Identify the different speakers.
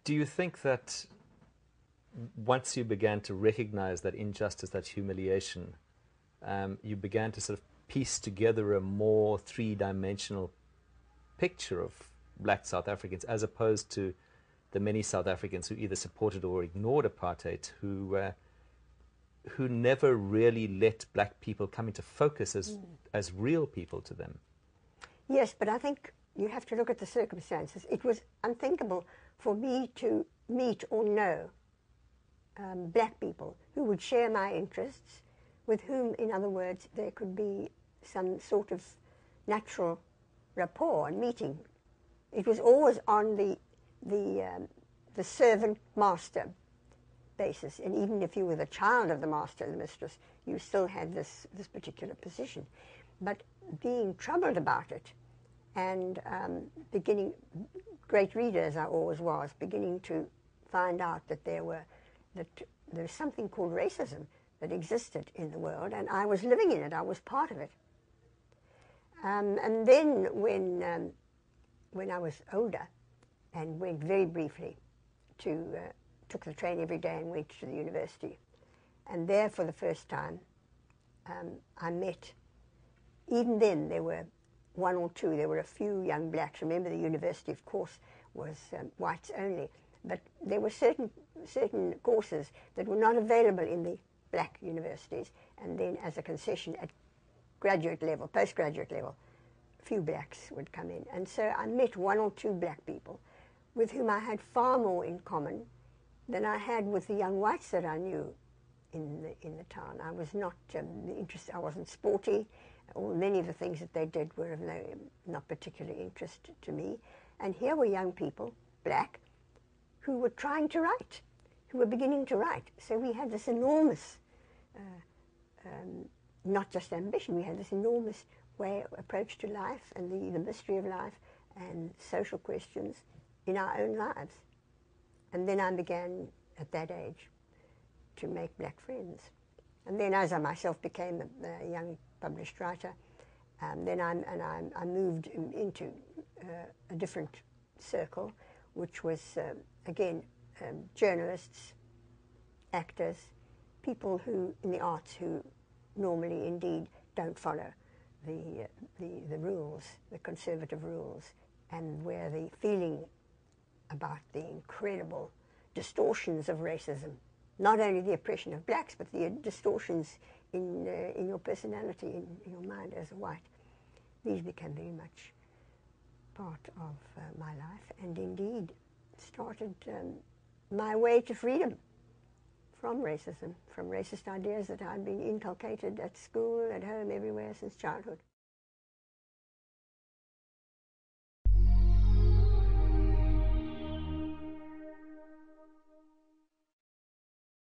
Speaker 1: Do you think that once you began to recognize that injustice, that humiliation, you began to sort of piece together a more three-dimensional picture of black South Africans, as opposed to the many South Africans who either supported or ignored apartheid, who never really let black people come into focus as real people to them?
Speaker 2: Yes, but I think you have to look at the circumstances. It was unthinkable for me to meet or know black people who would share my interests, with whom, in other words, there could be some sort of natural rapport and meeting. It was always on the servant-master basis, and even if you were the child of the master and the mistress, you still had this particular position. But being troubled about it, and beginning, great reader as I always was, beginning to find out that there's something called racism that existed in the world, and I was living in it, I was part of it. And then when I was older, and went very briefly took the train every day and went to the university, and there for the first time I met, even then there were one or two, there were a few young blacks. Remember, the university, of course, was whites only, but there were certain courses that were not available in the black universities, and then as a concession at graduate level, postgraduate level, a few blacks would come in. And so I met one or two black people with whom I had far more in common than I had with the young whites that I knew in the town. I was not interested, I wasn't sporty, or many of the things that they did were of not particular interest to me. And here were young people, black, who were trying to write, who were beginning to write. So we had this enormous, not just ambition, we had this enormous approach to life and the mystery of life and social questions in our own lives. And then I began, at that age, to make black friends. And then as I myself became a young published writer, then I moved into a different circle, which was, again, journalists, actors, people who, in the arts, who normally indeed don't follow the rules, the conservative rules, and where the feeling about the incredible distortions of racism, not only the oppression of blacks, but the distortions in your personality, in your mind as a white. These became very much part of my life, and indeed started my way to freedom from racism, from racist ideas that I'd been inculcated at school, at home, everywhere since childhood.